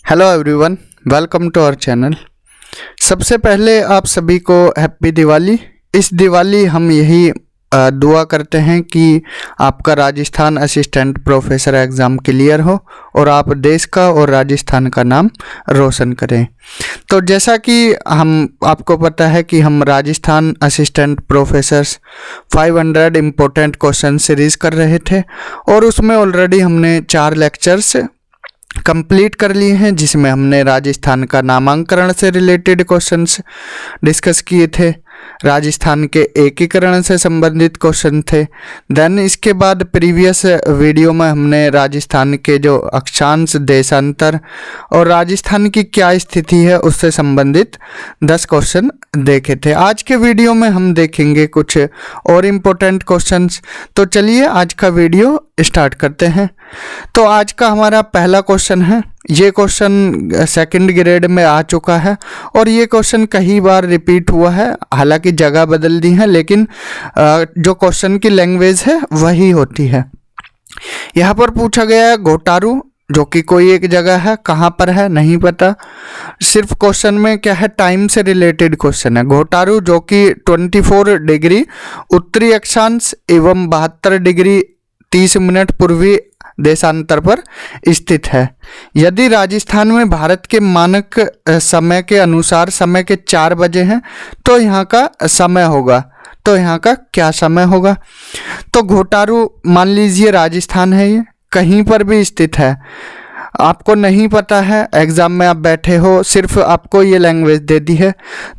Hello everyone, welcome to our channel. सबसे पहले आप सभी को हैप्पी दिवाली। इस दिवाली हम यही दुआ करते हैं कि आपका Rajasthan assistant professor exam clear हो और आप देश का और राजस्थान का नाम रोशन करें। तो जैसा कि आपको पता है कि हम Rajasthan assistant professors 500 important question series कर रहे थे और उसमें ऑलरेडी हमने 4 लेक्चर्स कंप्लीट कर लिए हैं, जिसमें हमने राजस्थान का नामांकन से रिलेटेड क्वेश्चंस डिस्कस किए थे, राजस्थान के एकीकरण से संबंधित क्वेश्चन थे। देन इसके बाद प्रीवियस वीडियो में हमने राजस्थान के जो अक्षांश, देशांतर और राजस्थान की क्या स्थिति है उससे संबंधित 10 क्वेश्चन देखे थे। आज के वीडियो में हम देखेंगे कुछ और इम्पोर्टेंट क्वेश्चंस। तो चलिए आज का वीडियो स्टार्ट करते हैं। तो आज का हमारा पहला क्वेश्चन है, ये क्वेश्चन सेकंड ग्रेड में आ चुका है और ये क्वेश्चन कई बार रिपीट हुआ है, हालांकि जगह बदल दी है लेकिन जो क्वेश्चन की लैंग्वेज है वही होती है। यहाँ पर पूछा गया है घोटारू, जो कि कोई एक जगह है, कहाँ पर है नहीं पता। सिर्फ क्वेश्चन में क्या है, टाइम से रिलेटेड क्वेश्चन है। घोटारू जो कि 24 डिग्री उत्तरी अक्षांश एवं 72 डिग्री 30 मिनट पूर्वी देशांतर पर स्थित है। यदि राजस्थान में भारत के मानक समय के अनुसार समय के 4 बजे हैं तो यहाँ का समय होगा, तो यहाँ का क्या समय होगा। तो घोटारू मान लीजिए राजस्थान है, ये कहीं पर भी स्थित है, आपको नहीं पता है, एग्जाम में आप बैठे हो, सिर्फ आपको ये लैंग्वेज दे दी है।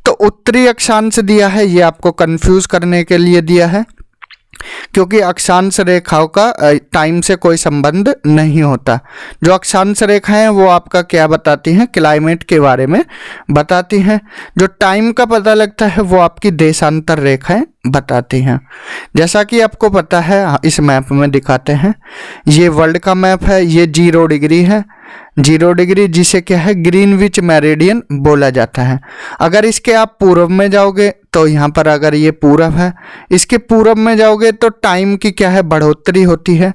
तो उत्तरी अक्षांश दिया है, ये आपको कंफ्यूज करने के लिए दिया है, क्योंकि अक्षांश रेखाओं का टाइम से कोई संबंध नहीं होता। जो अक्षांश रेखाएं हैं वो आपका क्या बताती हैं, क्लाइमेट के बारे में बताती हैं। जो टाइम का पता लगता है वो आपकी देशांतर रेखाएं बताती हैं। जैसा कि आपको पता है, इस मैप में दिखाते हैं, ये वर्ल्ड का मैप है, ये 0 डिग्री है, 0 डिग्री जिसे क्या है ग्रीनविच मेरिडियन बोला जाता है। अगर इसके आप पूर्व में जाओगे तो यहाँ पर अगर ये पूर्व है, इसके पूर्व में जाओगे तो टाइम की क्या है बढ़ोतरी होती है।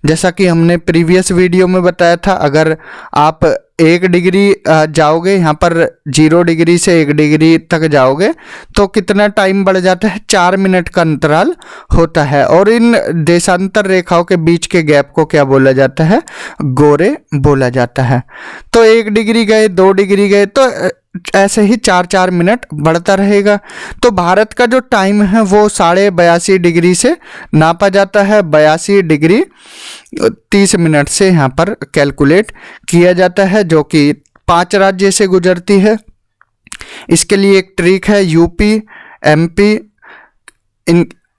जैसा कि हमने प्रीवियस वीडियो में बताया था, अगर आप 1 डिग्री जाओगे, यहाँ पर 0 डिग्री से 1 डिग्री तक जाओगे तो कितना टाइम बढ़ जाता है, 4 मिनट का अंतराल होता है। और इन देशांतर रेखाओं के बीच के गैप को क्या बोला जाता है, गोरे बोला जाता है। तो 1 डिग्री गए, 2 डिग्री गए, तो ऐसे ही 4-4 मिनट बढ़ता रहेगा। तो भारत का जो टाइम है वो 82.5 डिग्री से नापा जाता है, 82 डिग्री 30 मिनट से यहाँ पर कैलकुलेट किया जाता है, जो कि 5 राज्य से गुजरती है। इसके लिए एक ट्रिक है,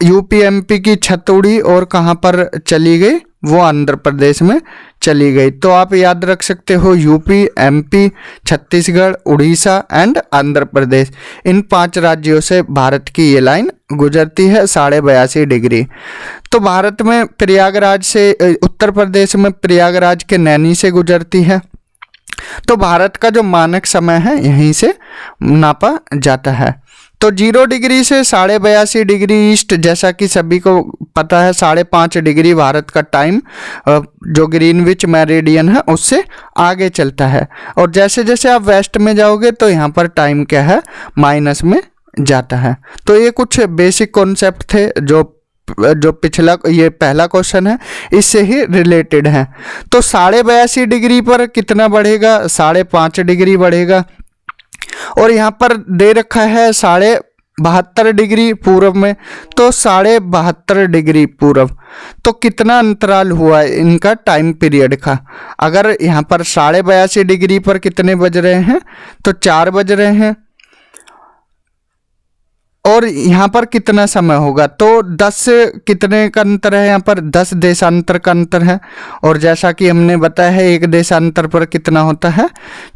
यूपी एमपी की छतौड़ी और कहाँ पर चली गई, वो आंध्र प्रदेश में चली गई। तो आप याद रख सकते हो, UP, MP, Chhattisgarh, Orissa and Andhra Pradesh, इन 5 राज्यों से भारत की ये लाइन गुजरती है 82.5 डिग्री। तो भारत में प्रयागराज से, उत्तर प्रदेश में प्रयागराज के नैनी से गुजरती है। तो भारत का जो मानक समय है यहीं से नापा जाता है। तो 0 डिग्री से 82.5 डिग्री ईस्ट, जैसा कि सभी को पता है, 5.5 डिग्री भारत का टाइम जो ग्रीनविच मेरिडियन है उससे आगे चलता है। और जैसे जैसे आप वेस्ट में जाओगे तो यहाँ पर टाइम क्या है, माइनस में जाता है। तो ये कुछ बेसिक कॉन्सेप्ट थे जो पिछला, ये पहला क्वेश्चन है, इससे ही रिलेटेड है। तो 82.5 डिग्री पर कितना बढ़ेगा, 5.5 डिग्री बढ़ेगा। और यहाँ पर दे रखा है 72.5 डिग्री पूर्व में, तो 72.5 डिग्री पूर्व, तो कितना अंतराल हुआ है इनका टाइम पीरियड का। अगर यहाँ पर 82.5 डिग्री पर कितने बज रहे हैं, तो 4 बज रहे हैं, और यहाँ पर कितना समय होगा, तो 10 कितने का अंतर है, यहाँ पर 10 देशांतर का अंतर है। और जैसा कि हमने बताया है, एक देशांतर पर कितना होता है,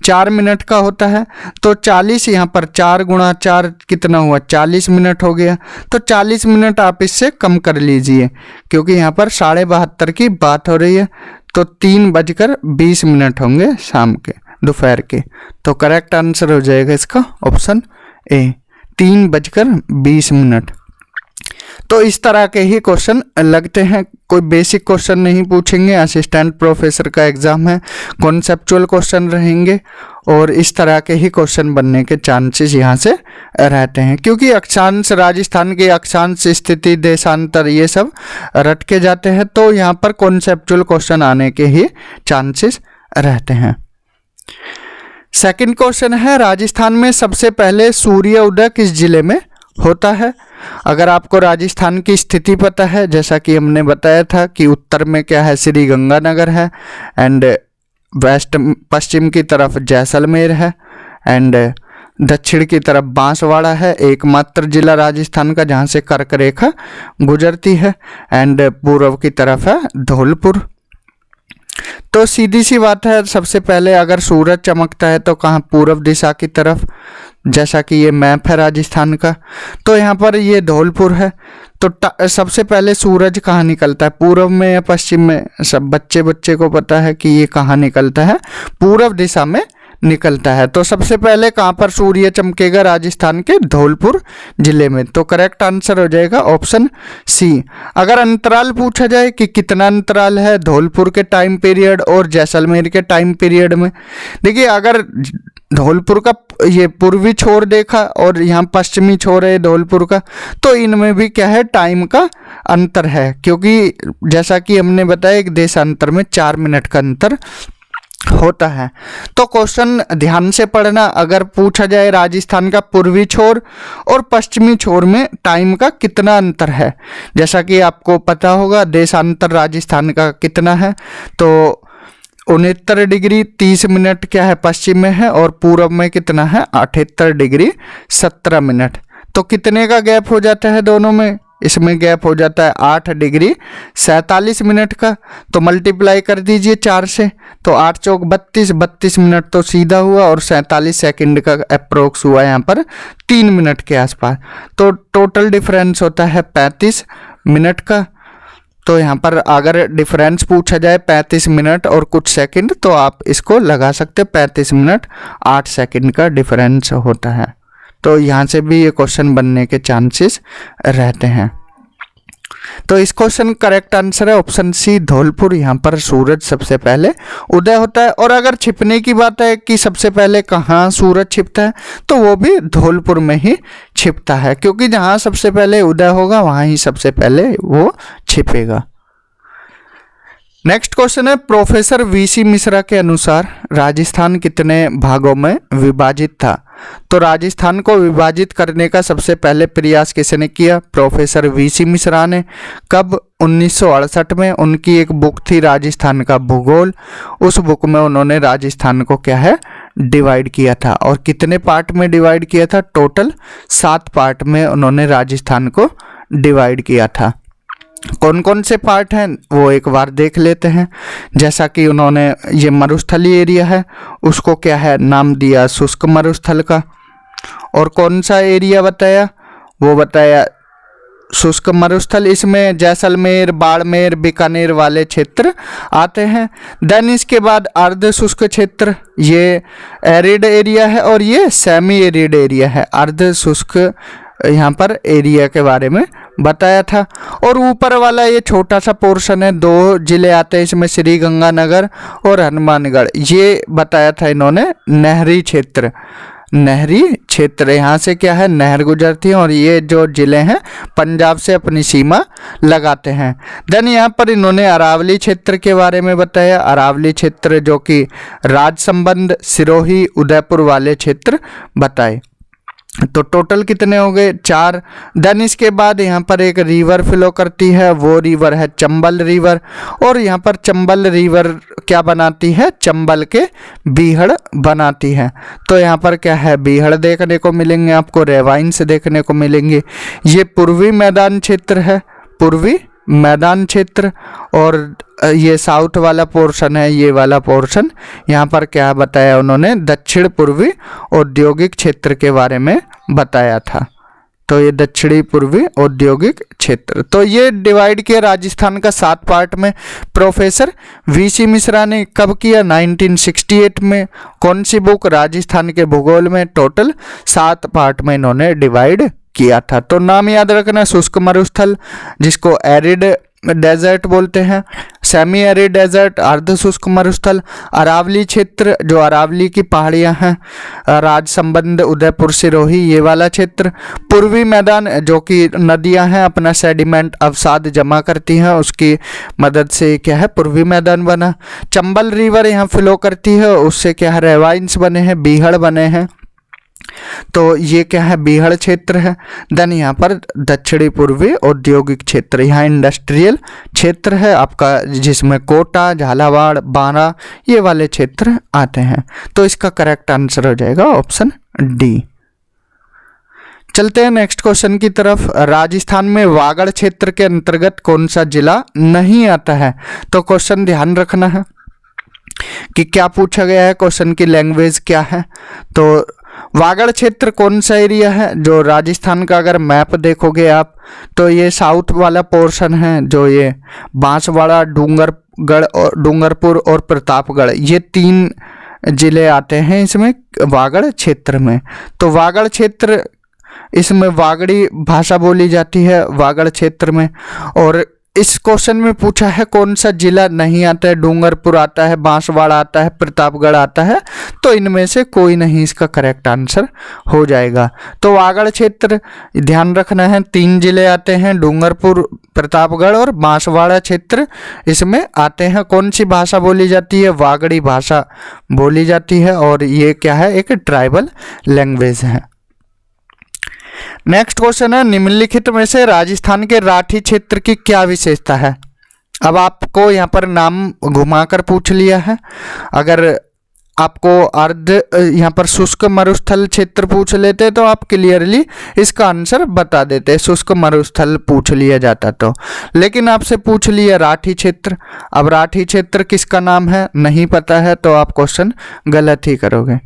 4 मिनट का होता है। तो 40, यहाँ पर 4 गुणा 4 कितना हुआ, 40 मिनट हो गया। तो 40 मिनट आप इससे कम कर लीजिए, क्योंकि यहाँ पर 72.5 की बात हो रही है। तो 3:20 होंगे शाम के, दोपहर के। तो करेक्ट आंसर हो जाएगा इसका ऑप्शन ए, 3:20। तो इस तरह के ही क्वेश्चन लगते हैं, कोई बेसिक क्वेश्चन नहीं पूछेंगे। असिस्टेंट प्रोफेसर का एग्ज़ाम है, कॉन्सेप्चुअल क्वेश्चन रहेंगे और इस तरह के ही क्वेश्चन बनने के चांसेस यहाँ से रहते हैं, क्योंकि अक्षांश, राजस्थान के अक्षांश, स्थिति, देशांतर, ये सब रट के जाते हैं, तो यहाँ पर कॉन्सेप्चुअल क्वेश्चन आने के ही चांसेस रहते हैं। सेकंड क्वेश्चन है, राजस्थान में सबसे पहले सूर्य उदय किस जिले में होता है? अगर आपको राजस्थान की स्थिति पता है, जैसा कि हमने बताया था कि उत्तर में क्या है, श्री गंगानगर है, एंड वेस्ट पश्चिम की तरफ जैसलमेर है, एंड दक्षिण की तरफ बांसवाड़ा है, एकमात्र जिला राजस्थान का जहाँ से कर्क रेखा गुजरती है, एंड पूर्व की तरफ है धौलपुर। तो सीधी सी बात है, सबसे पहले अगर सूरज चमकता है तो कहाँ, पूर्व दिशा की तरफ, जैसा कि ये मैप है राजस्थान का, तो यहाँ पर ये धौलपुर है। तो सबसे पहले सूरज कहाँ निकलता है, पूर्व में या पश्चिम में? सब बच्चे को पता है कि ये कहाँ निकलता है, पूर्व दिशा में निकलता है। तो सबसे पहले कहाँ पर सूर्य चमकेगा? राजस्थान के धौलपुर जिले में। तो करेक्ट आंसर हो जाएगा ऑप्शन सी। अगर अंतराल पूछा जाए कि कितना अंतराल है धौलपुर के टाइम पीरियड और जैसलमेर के टाइम पीरियड में, देखिए अगर धौलपुर का ये पूर्वी छोर देखा और यहाँ पश्चिमी छोर है धौलपुर का, तो इनमें भी क्या है, टाइम का अंतर है, क्योंकि जैसा कि हमने बताया एक देशांतर में 4 मिनट का अंतर होता है। तो क्वेश्चन ध्यान से पढ़ना, अगर पूछा जाए राजस्थान का पूर्वी छोर और पश्चिमी छोर में टाइम का कितना अंतर है, जैसा कि आपको पता होगा देशांतर राजस्थान का कितना है, तो 69 डिग्री 30 मिनट क्या है पश्चिम में है, और पूर्व में कितना है 78 डिग्री 17 मिनट। तो कितने का गैप हो जाता है दोनों में? इसमें गैप हो जाता है 8 डिग्री 47 मिनट का। तो मल्टीप्लाई कर दीजिए 4 से, तो 8 चौक 32, 32 मिनट तो सीधा हुआ, और 47 सेकंड का अप्रोक्स हुआ यहाँ पर 3 मिनट के आसपास। तो टोटल डिफरेंस होता है 35 मिनट का। तो यहाँ पर अगर डिफरेंस पूछा जाए 35 मिनट और कुछ सेकंड, तो आप इसको लगा सकते, 35 मिनट 8 सेकंड का डिफरेंस होता है। तो यहाँ से भी ये क्वेश्चन बनने के चांसेस रहते हैं। तो इस क्वेश्चन करेक्ट आंसर है ऑप्शन सी, धौलपुर। यहाँ पर सूरज सबसे पहले उदय होता है। और अगर छिपने की बात है कि सबसे पहले कहाँ सूरज छिपता है, तो वो भी धौलपुर में ही छिपता है, क्योंकि जहाँ सबसे पहले उदय होगा वहाँ ही सबसे पहले वो छिपेगा। नेक्स्ट क्वेश्चन है, प्रोफेसर वीसी मिश्रा के अनुसार राजस्थान कितने भागों में विभाजित था? तो राजस्थान को विभाजित करने का सबसे पहले प्रयास किसने किया? प्रोफेसर वीसी मिश्रा ने। कब? 1968 में। उनकी एक बुक थी राजस्थान का भूगोल, उस बुक में उन्होंने राजस्थान को क्या है, डिवाइड किया था। और कितने पार्ट में डिवाइड किया था? टोटल 7 पार्ट में उन्होंने राजस्थान को डिवाइड किया था। कौन कौन से पार्ट हैं वो एक बार देख लेते हैं। जैसा कि उन्होंने ये मरुस्थलीय एरिया है, उसको क्या है, नाम दिया शुष्क मरुस्थल का। और कौन सा एरिया बताया? वो बताया शुष्क मरुस्थल। इसमें जैसलमेर, बाड़मेर, बीकानेर वाले क्षेत्र आते हैं। देन इसके बाद अर्ध शुष्क क्षेत्र, ये एरिड एरिया है, और ये सेमी एरिड एरिया है। अर्ध शुष्क यहाँ पर एरिया के बारे में बताया था। और ऊपर वाला ये छोटा सा पोर्शन है, 2 जिले आते हैं इसमें, श्री गंगानगर और हनुमानगढ़, ये बताया था इन्होंने नहरी क्षेत्र। नहरी क्षेत्र, यहाँ से क्या है, नहर गुजरती है, और ये जो जिले हैं पंजाब से अपनी सीमा लगाते हैं। देन यहाँ पर इन्होंने अरावली क्षेत्र के बारे में बताया। अरावली क्षेत्र जो कि राजसंबंध, सिरोही, उदयपुर वाले क्षेत्र बताए। तो टोटल कितने हो गए? 4। देन इसके बाद यहाँ पर एक रिवर फ्लो करती है, वो रिवर है चंबल रिवर। और यहाँ पर चंबल रिवर क्या बनाती है? चंबल के बीहड़ बनाती है। तो यहाँ पर क्या है, बीहड़ देखने को मिलेंगे आपको, रेवाइंस देखने को मिलेंगे। ये पूर्वी मैदान क्षेत्र है, पूर्वी मैदान क्षेत्र। और ये साउथ वाला पोर्शन है, ये वाला पोर्शन। यहाँ पर क्या बताया उन्होंने? दक्षिण पूर्वी औद्योगिक क्षेत्र के बारे में बताया था। तो ये दक्षिणी पूर्वी औद्योगिक क्षेत्र। तो ये डिवाइड किया राजस्थान का 7 पार्ट में प्रोफेसर वीसी मिश्रा ने। कब किया? 1968 में। कौन सी बुक? राजस्थान के भूगोल में। टोटल 7 पार्ट में इन्होंने डिवाइड किया था। तो नाम याद रखना, शुष्क मरुस्थल जिसको एरिड डेजर्ट बोलते हैं, सेमी एरिड डेजर्ट, अर्ध शुष्क मरुस्थल, अरावली क्षेत्र जो अरावली की पहाड़ियां हैं, राजसंबंध, उदयपुर, सिरोही, ये वाला क्षेत्र, पूर्वी मैदान जो कि नदियां हैं अपना सेडिमेंट अवसाद जमा करती हैं, उसकी मदद से क्या है पूर्वी मैदान बना। चंबल रिवर यहाँ फ्लो करती है, उससे क्या है रेवाइंस बने हैं, बीहड़ बने हैं, तो ये क्या है बीहड़ क्षेत्र है। देन यहाँ पर दक्षिणी पूर्वी औद्योगिक क्षेत्र, यहाँ इंडस्ट्रियल क्षेत्र है आपका, जिसमें कोटा, झालावाड़, बारा ये वाले क्षेत्र आते हैं। तो इसका करेक्ट आंसर हो जाएगा ऑप्शन डी। चलते हैं नेक्स्ट क्वेश्चन की तरफ। राजस्थान में वागड़ क्षेत्र के अंतर्गत कौन सा जिला नहीं आता है? तो क्वेश्चन ध्यान रखना है कि क्या पूछा गया है, क्वेश्चन की लैंग्वेज क्या है। तो वागड़ क्षेत्र कौन सा एरिया है? जो राजस्थान का अगर मैप देखोगे आप तो ये साउथ वाला पोर्शन है, जो ये बांसवाड़ा, डूंगरगढ़ और डूंगरपुर और प्रतापगढ़, ये 3 जिले आते हैं इसमें वागड़ क्षेत्र में। तो वागड़ क्षेत्र, इसमें वागड़ी भाषा बोली जाती है वागड़ क्षेत्र में। और इस क्वेश्चन में पूछा है कौन सा जिला नहीं आता है? डूंगरपुर आता है, बांसवाड़ा आता है, प्रतापगढ़ आता है, तो इनमें से कोई नहीं इसका करेक्ट आंसर हो जाएगा। तो वागड़ क्षेत्र ध्यान रखना है, 3 जिले आते हैं, डूंगरपुर, प्रतापगढ़ और बांसवाड़ा क्षेत्र इसमें आते हैं। कौन सी भाषा बोली जाती है? वागड़ी भाषा बोली जाती है, और ये क्या है एक ट्राइबल लैंग्वेज है। नेक्स्ट क्वेश्चन है, निम्नलिखित में से राजस्थान के राठी क्षेत्र की क्या विशेषता है? अब आपको यहाँ पर नाम घुमाकर पूछ लिया है। अगर आपको अर्ध यहाँ पर शुष्क मरुस्थल क्षेत्र पूछ लेते तो आप क्लियरली इसका आंसर बता देते, शुष्क मरुस्थल पूछ लिया जाता तो। लेकिन आपसे पूछ लिया राठी क्षेत्र। अब राठी क्षेत्र किसका नाम है नहीं पता है तो आप क्वेश्चन गलत ही करोगे।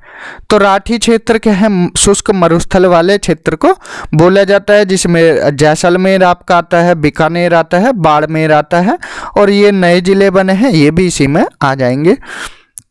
तो राठी क्षेत्र क्या है? शुष्क मरुस्थल वाले क्षेत्र को बोला जाता है, जिसमें जैसलमेर आपका आता है, बीकानेर आता है, बाड़मेर आता है, और ये नए जिले बने हैं, ये भी इसी में आ जाएंगे।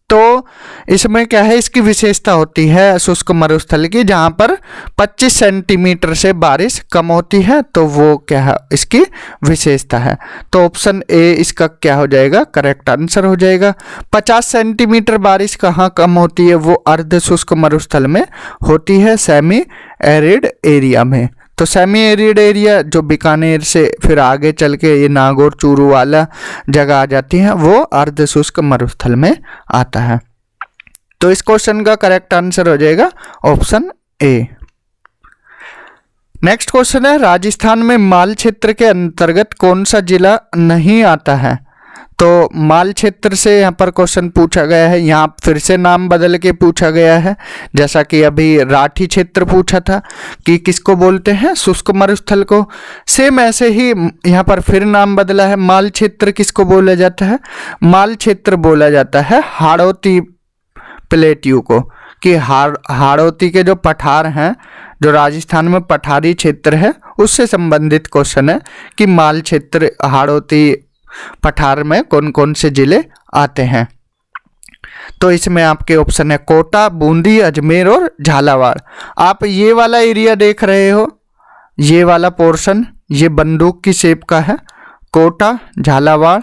तो इसमें क्या है इसकी विशेषता होती है शुष्क मरुस्थल की, जहाँ पर 25 सेंटीमीटर से बारिश कम होती है, तो वो क्या है इसकी विशेषता है। तो ऑप्शन ए इसका क्या हो जाएगा करेक्ट आंसर हो जाएगा। 50 सेंटीमीटर बारिश कहाँ कम होती है? वो अर्ध शुष्क मरुस्थल में होती है, सेमी एरिड एरिया में। तो सेमी एरिड एरिया जो बीकानेर से फिर आगे चल के ये नागौर, चूरू वाला जगह आ जाती है, वो अर्ध शुष्क मरुस्थल में आता है। तो इस क्वेश्चन का करेक्ट आंसर हो जाएगा ऑप्शन ए। नेक्स्ट क्वेश्चन है, राजस्थान में माल क्षेत्र के अंतर्गत कौन सा जिला नहीं आता है? तो माल क्षेत्र से यहाँ पर क्वेश्चन पूछा गया है, यहाँ फिर से नाम बदल के पूछा गया है। जैसा कि अभी राठी क्षेत्र पूछा था कि किसको बोलते हैं शुष्क मरुस्थल को, सेम ऐसे ही यहाँ पर फिर नाम बदला है। माल क्षेत्र किसको बोला जाता है? माल क्षेत्र बोला जाता है हाड़ौती प्लेट्यू को, कि हाड़ौती के जो पठार हैं, जो राजस्थान में पठारी क्षेत्र है, उससे संबंधित क्वेश्चन है कि माल क्षेत्र हाड़ौती पठार में कौन कौन से जिले आते हैं। तो इसमें आपके ऑप्शन है कोटा, बूंदी, अजमेर और झालावाड़। आप ये वाला एरिया देख रहे हो, ये वाला पोर्शन ये बंदूक की शेप का है। कोटा, झालावाड़,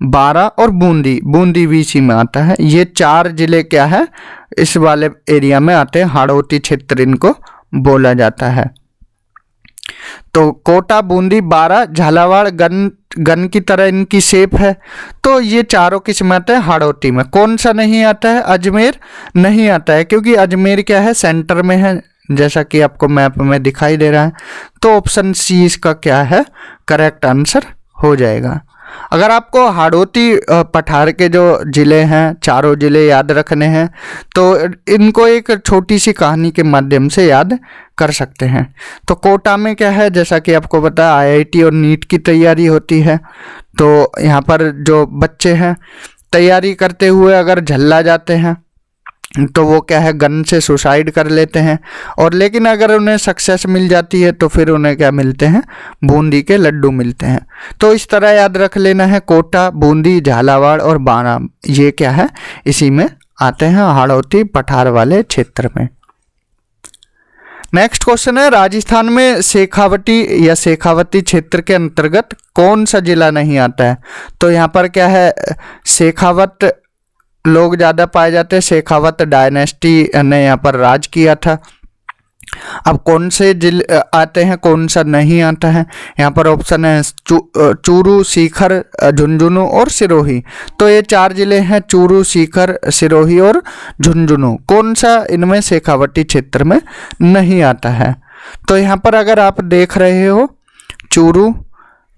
बारा और बूंदी, बूंदी वीसी में आता है। ये 4 जिले क्या है इस वाले एरिया में आते हैं, हाड़ौती क्षेत्र इनको बोला जाता है। तो कोटा, बूंदी, बारा, झालावाड़ गन की तरह इनकी शेप है। तो ये चारों किस में आते हैं? हाड़ौती में। कौन सा नहीं आता है? अजमेर नहीं आता है, क्योंकि अजमेर क्या है सेंटर में है, जैसा कि आपको मैप में दिखाई दे रहा है। तो ऑप्शन सी इसका क्या है करेक्ट आंसर हो जाएगा। अगर आपको हाड़ौती पठार के जो ज़िले हैं, चारों ज़िले याद रखने हैं, तो इनको एक छोटी सी कहानी के माध्यम से याद कर सकते हैं। तो कोटा में क्या है, जैसा कि आपको पता है आईआईटी और नीट की तैयारी होती है। तो यहाँ पर जो बच्चे हैं तैयारी करते हुए अगर झल्ला जाते हैं तो वो क्या है, गन से सुसाइड कर लेते हैं। और लेकिन अगर उन्हें सक्सेस मिल जाती है तो फिर उन्हें क्या मिलते हैं, बूंदी के लड्डू मिलते हैं। तो इस तरह याद रख लेना है, कोटा, बूंदी, झालावाड़ और बाणा ये क्या है, इसी में आते हैं, हाड़ौती पठार वाले क्षेत्र में। नेक्स्ट क्वेश्चन है, राजस्थान में शेखावटी या शेखावती क्षेत्र के अंतर्गत कौन सा जिला नहीं आता है? तो यहाँ पर क्या है, शेखावत लोग ज़्यादा पाए जाते हैं। शेखावत डायनेस्टी ने यहाँ पर राज किया था। अब कौन से जिले आते हैं, कौन सा नहीं आता है? यहाँ पर ऑप्शन है चूरू, सीकर, झुंझुनू और सिरोही। तो ये 4 जिले हैं, चूरू, सीकर, सिरोही और झुंझुनू। कौन सा इनमें शेखावटी क्षेत्र में नहीं आता है? तो यहाँ पर अगर आप देख रहे हो, चूरू,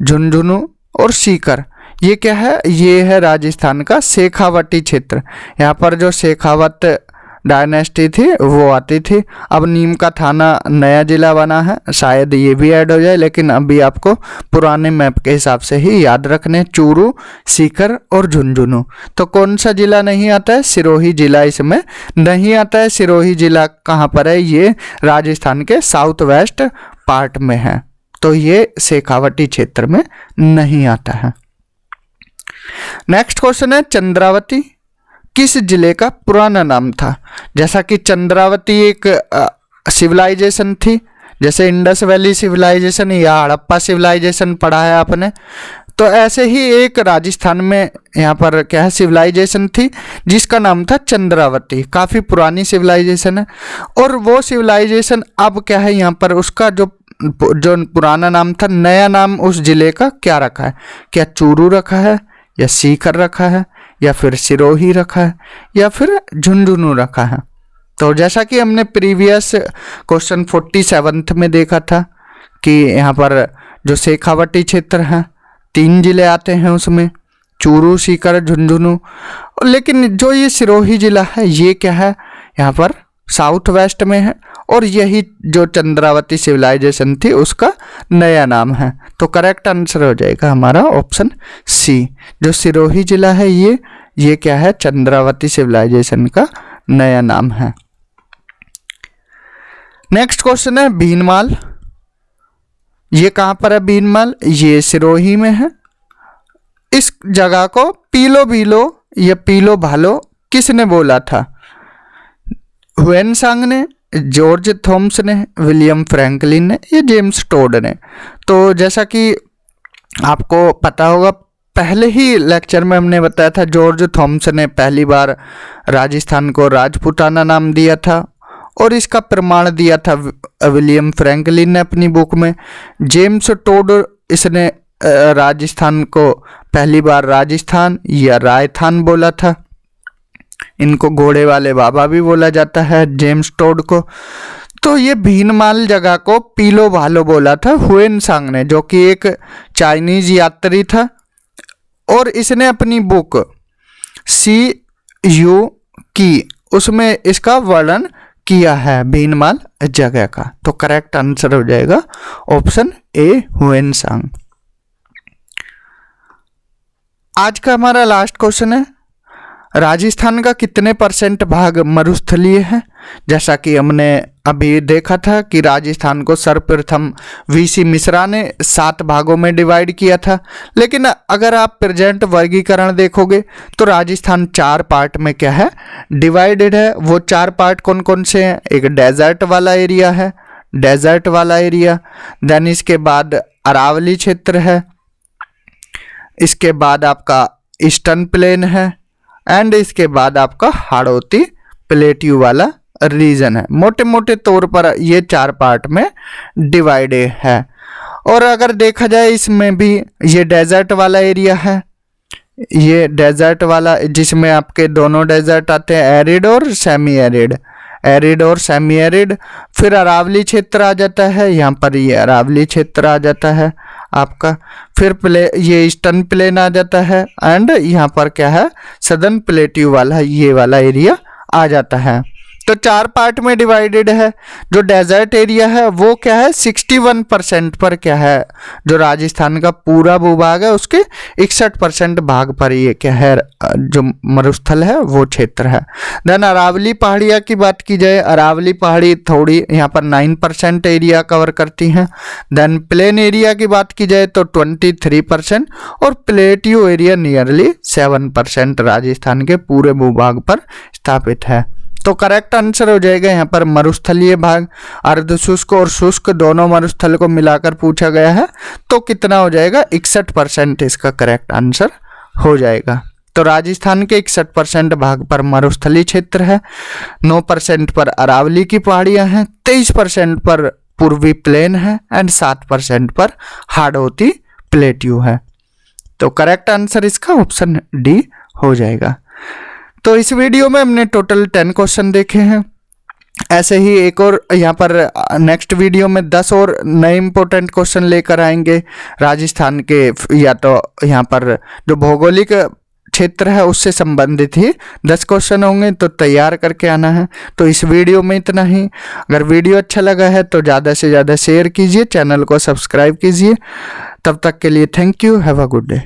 झुंझुनू और सीकर, ये क्या है, ये है राजस्थान का शेखावटी क्षेत्र। यहाँ पर जो शेखावत डायनेस्टी थी वो आती थी। अब नीम का थाना नया जिला बना है, शायद ये भी ऐड हो जाए, लेकिन अभी आपको पुराने मैप के हिसाब से ही याद रखने, चूरू, सीकर और झुंझुनू। तो कौन सा जिला नहीं आता है? सिरोही जिला इसमें नहीं आता है। सिरोही जिला कहाँ पर है? ये राजस्थान के साउथ वेस्ट पार्ट में है, तो ये शेखावटी क्षेत्र में नहीं आता है। नेक्स्ट क्वेश्चन है, चंद्रावती किस जिले का पुराना नाम था? जैसा कि चंद्रावती एक सिविलाइजेशन थी, जैसे इंडस वैली सिविलाइजेशन या हड़प्पा सिविलाइजेशन पढ़ा है आपने, तो ऐसे ही एक राजस्थान में यहाँ पर क्या है, सिविलाइजेशन थी जिसका नाम था चंद्रावती। काफ़ी पुरानी सिविलाइजेशन है। और वो सिविलाइजेशन अब क्या है, यहाँ पर उसका जो पुराना नाम था, नया नाम उस जिले का क्या रखा है? क्या चूरू रखा है, या सीकर रखा है, या फिर सिरोही रखा है, या फिर झुंझुनू रखा है? तो जैसा कि हमने प्रीवियस क्वेश्चन 47 में देखा था कि यहाँ पर जो शेखावटी क्षेत्र है 3 जिले आते हैं, उसमें चूरू, सीकर, झुंझुनू। लेकिन जो ये सिरोही जिला है ये क्या है, यहाँ पर साउथ वेस्ट में है, और यही जो चंद्रावती सिविलाइजेशन थी उसका नया नाम है। तो करेक्ट आंसर हो जाएगा हमारा ऑप्शन सी। जो सिरोही जिला है ये क्या है, चंद्रावती सिविलाइजेशन का नया नाम है। नेक्स्ट क्वेश्चन है, भीनमाल। ये कहाँ पर है भीनमाल? ये सिरोही में है। इस जगह को पीलो भीलो या पीलो भालो किसने बोला था? ह्वेनसांग ने, जॉर्ज थॉम्स ने, विलियम फ्रैंकलिन ने या जेम्स टोड ने? तो जैसा कि आपको पता होगा, पहले ही लेक्चर में हमने बताया था, जॉर्ज थॉम्स ने पहली बार राजस्थान को राजपूताना नाम दिया था, और इसका प्रमाण दिया था विलियम फ्रैंकलिन ने अपनी बुक में। जेम्स टोड, इसने राजस्थान को पहली बार राजस्थान या रायथान बोला था। इनको घोड़े वाले बाबा भी बोला जाता है, जेम्स टोड को। तो ये भीनमाल जगह को पीलो भालो बोला था ह्वेनसांग ने, जो कि एक चाइनीज यात्री था, और इसने अपनी बुक CU की, उसमें इसका वर्णन किया है भीनमाल जगह का। तो करेक्ट आंसर हो जाएगा ऑप्शन ए, ह्वेनसांग। आज का हमारा लास्ट क्वेश्चन है, राजस्थान का कितने % भाग मरुस्थलीय है? जैसा कि हमने अभी देखा था कि राजस्थान को सर्वप्रथम VC मिश्रा ने 7 भागों में डिवाइड किया था। लेकिन अगर आप प्रेजेंट वर्गीकरण देखोगे तो राजस्थान 4 पार्ट में क्या है, डिवाइडेड है। वो 4 पार्ट कौन कौन से हैं? एक डेजर्ट वाला एरिया है, डेजर्ट वाला एरिया, देन इसके बाद अरावली क्षेत्र है, इसके बाद आपका ईस्टर्न प्लेन है, एंड इसके बाद आपका हाड़ौती प्लेट्यू वाला रीजन है। मोटे मोटे तौर पर ये 4 पार्ट में डिवाइडेड है। और अगर देखा जाए इसमें भी ये डेजर्ट वाला एरिया है, ये डेजर्ट वाला, जिसमें आपके दोनों डेजर्ट आते हैं, एरिड और सेमी एरिड, एरिड और सेमी एरिड। फिर अरावली क्षेत्र आ जाता है, यहाँ पर ये अरावली क्षेत्र आ जाता है आपका। फिर ये ईस्टर्न प्लेन आ जाता है, एंड यहाँ पर क्या है, सदर्न प्लेट्यू वाला ये वाला एरिया आ जाता है। तो 4 पार्ट में डिवाइडेड है। जो डेजर्ट एरिया है वो क्या है 61% पर क्या है, जो राजस्थान का पूरा भूभाग है उसके 61% भाग पर ये क्या है जो मरुस्थल है वो क्षेत्र है। देन अरावली पहाड़ियाँ की बात की जाए, अरावली पहाड़ी थोड़ी यहाँ पर 9% एरिया कवर करती हैं। देन प्लेन एरिया की बात की जाए तो 23% और प्लेट्यू एरिया नियरली 7% राजस्थान के पूरे भूभाग पर स्थापित है। तो करेक्ट आंसर हो जाएगा यहाँ पर मरुस्थलीय भाग। अर्धशुष्क और शुष्क दोनों मरुस्थल को मिलाकर पूछा गया है, तो कितना हो जाएगा 61% इसका करेक्ट आंसर हो जाएगा। तो राजस्थान के 61% भाग पर मरुस्थलीय क्षेत्र है, 9% पर अरावली की पहाड़ियाँ हैं, 23% पर पूर्वी प्लेन है एंड 7% पर हाड़ौती प्लेट्यू है। तो करेक्ट आंसर इसका ऑप्शन डी हो जाएगा। तो इस वीडियो में हमने टोटल 10 क्वेश्चन देखे हैं। ऐसे ही एक और यहाँ पर नेक्स्ट वीडियो में 10 और नए इंपॉर्टेंट क्वेश्चन लेकर आएंगे राजस्थान के, या तो यहाँ पर जो भौगोलिक क्षेत्र है उससे संबंधित ही 10 क्वेश्चन होंगे, तो तैयार करके आना है। तो इस वीडियो में इतना ही। अगर वीडियो अच्छा लगा है तो ज़्यादा से ज़्यादा शेयर कीजिए, चैनल को सब्सक्राइब कीजिए। तब तक के लिए thank you, have a good day.